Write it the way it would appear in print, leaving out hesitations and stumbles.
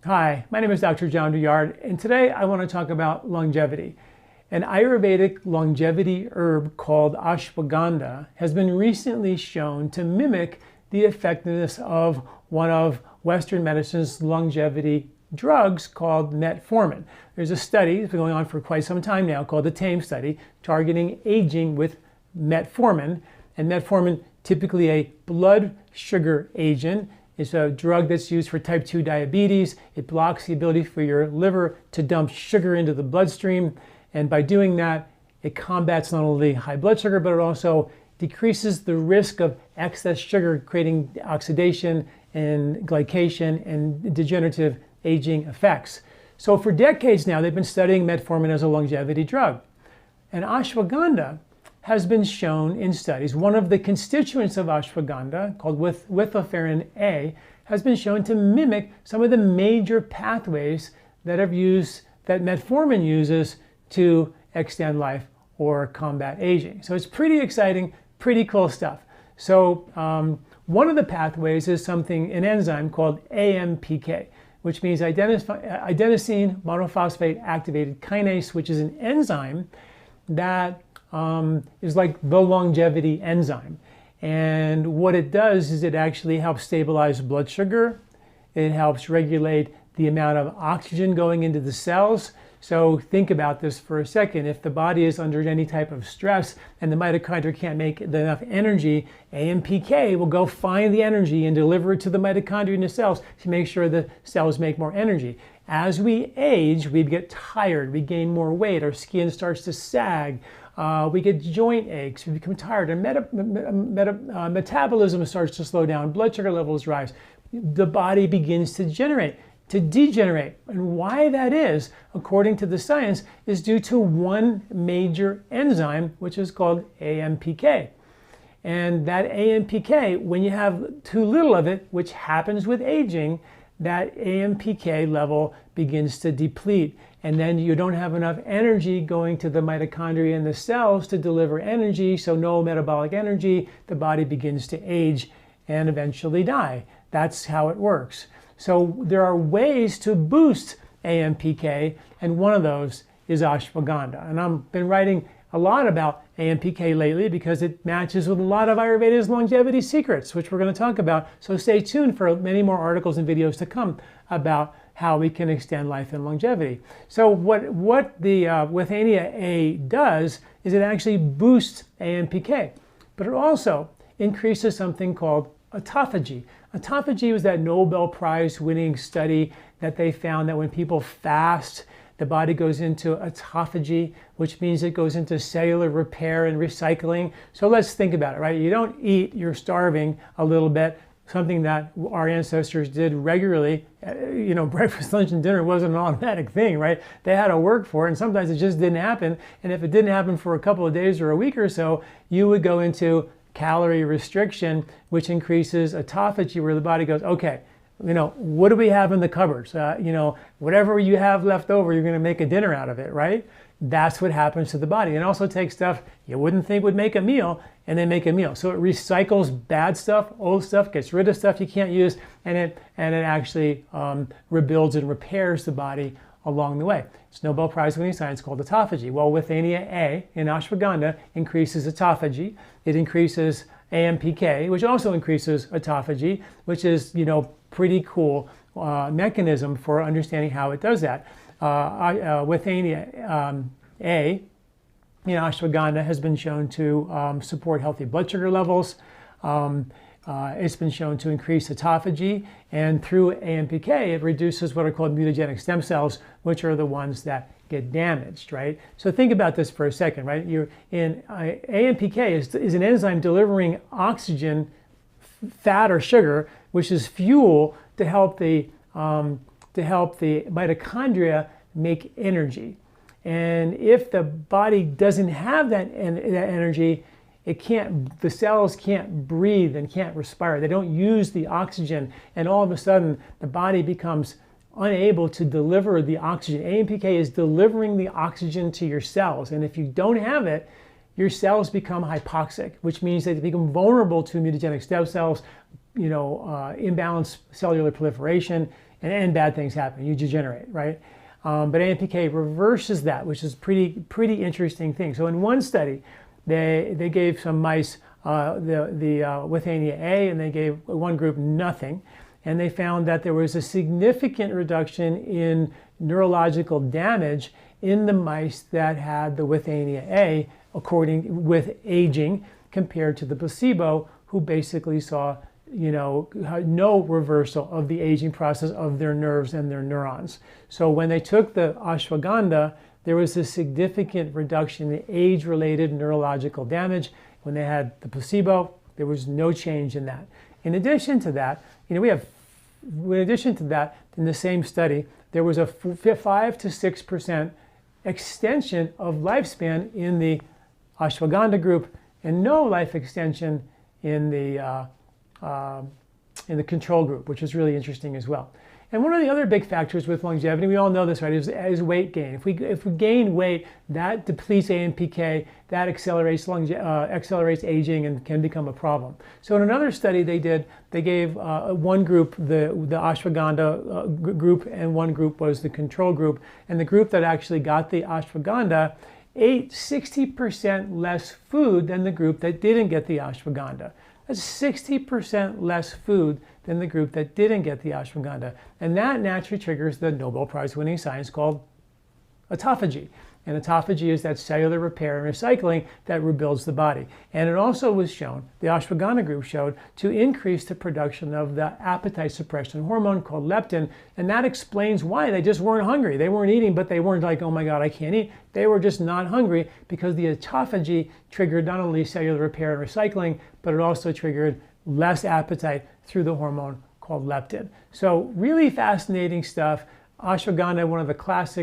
Hi, my name is Dr. John Douillard, and today I want to talk about longevity. An Ayurvedic longevity herb called Ashwagandha has been recently shown to mimic the effectiveness of one of Western medicine's longevity drugs called metformin. There's a study that's been going on for quite some time now called the TAME study, targeting aging with metformin. And metformin, typically a blood sugar agent, is a drug that's used for type 2 diabetes. It blocks the ability for your liver to dump sugar into the bloodstream. And by doing that, it combats not only high blood sugar, but it also decreases the risk of excess sugar, creating oxidation and glycation and degenerative aging effects. So for decades now, they've been studying metformin as a longevity drug. And ashwagandha has been shown in studies. One of the constituents of ashwagandha, called withoferin A, has been shown to mimic some of the major pathways that metformin uses to extend life or combat aging. So it's pretty exciting, pretty cool stuff. So one of the pathways is an enzyme called AMPK, which means adenosine monophosphate activated kinase, which is an enzyme that is like the longevity enzyme. And what it does is it actually helps stabilize blood sugar. It helps regulate the amount of oxygen going into the cells. So think about this for a second. If the body is under any type of stress and the mitochondria can't make enough energy, AMPK will go find the energy and deliver it to the mitochondria in the cells to make sure the cells make more energy. As we age, we get tired, we gain more weight, our skin starts to sag, we get joint aches, we become tired, our metabolism starts to slow down, blood sugar levels rise, the body begins to degenerate. And why that is, according to the science, is due to one major enzyme, which is called AMPK. And that AMPK, when you have too little of it, which happens with aging, that AMPK level begins to deplete. And then you don't have enough energy going to the mitochondria in the cells to deliver energy, so no metabolic energy, the body begins to age and eventually die. That's how it works. So there are ways to boost AMPK, and one of those is ashwagandha. And I've been writing a lot about AMPK lately because it matches with a lot of Ayurveda's longevity secrets, which we're going to talk about. So stay tuned for many more articles and videos to come about how we can extend life and longevity. So what the Withania A does is it actually boosts AMPK, but it also increases something called autophagy. Autophagy was that Nobel Prize winning study that they found that when people fast, the body goes into autophagy, which means it goes into cellular repair and recycling. So let's think about it, right? You don't eat, you're starving a little bit, something that our ancestors did regularly. Breakfast, lunch, and dinner wasn't an automatic thing, right? They had to work for it, and sometimes it just didn't happen. And if it didn't happen for a couple of days or a week or so, you would go into calorie restriction, which increases autophagy, where the body goes, okay, what do we have in the cupboards? Whatever you have left over, you're going to make a dinner out of it, right? That's what happens to the body. And also takes stuff you wouldn't think would make a meal, and then make a meal. So it recycles bad stuff, old stuff, gets rid of stuff you can't use, and it actually rebuilds and repairs the body along the way. It's Nobel Prize winning science called autophagy. Well, Withania A in ashwagandha increases autophagy. It increases AMPK, which also increases autophagy, which is, pretty cool mechanism for understanding how it does that. Withania A in ashwagandha has been shown to support healthy blood sugar levels. It's been shown to increase autophagy, and through AMPK, it reduces what are called mutagenic stem cells, which are the ones that get damaged, right? So think about this for a second, right? AMPK is an enzyme delivering oxygen, fat or sugar, which is fuel to help the mitochondria make energy. And if the body doesn't have that energy, the cells can't breathe and can't respire. They don't use the oxygen, and all of a sudden the body becomes unable to deliver the oxygen. AMPK is delivering the oxygen to your cells, and if you don't have it, your cells become hypoxic, which means they become vulnerable to mutagenic stem cells, imbalanced cellular proliferation, and bad things happen. You degenerate, right? But AMPK reverses that, which is pretty interesting thing. So in one study, they gave some mice the withania A, and they gave one group nothing, and they found that there was a significant reduction in neurological damage in the mice that had the withania A, with aging, compared to the placebo, who basically saw no reversal of the aging process of their nerves and their neurons. So when they took the ashwagandha, there was a significant reduction in age-related neurological damage. When they had the placebo, there was no change in that. In addition to that, in the same study, there was a 5 to 6% extension of lifespan in the ashwagandha group, and no life extension in the control group, which is really interesting as well. And one of the other big factors with longevity, we all know this, right, is weight gain. If we gain weight, that depletes AMPK, that accelerates aging and can become a problem. So in another study they gave one group the ashwagandha group, and one group was the control group. And the group that actually got the ashwagandha ate 60% less food than the group that didn't get the ashwagandha. That's 60% less food than the group that didn't get the ashwagandha. And that naturally triggers the Nobel Prize winning science called autophagy. And autophagy is that cellular repair and recycling that rebuilds the body. And it also was shown, the ashwagandha group showed, to increase the production of the appetite suppression hormone called leptin. And that explains why they just weren't hungry. They weren't eating, but they weren't like, oh my God, I can't eat. They were just not hungry, because the autophagy triggered not only cellular repair and recycling, but it also triggered less appetite through the hormone called leptin. So really fascinating stuff. Ashwagandha, one of the classic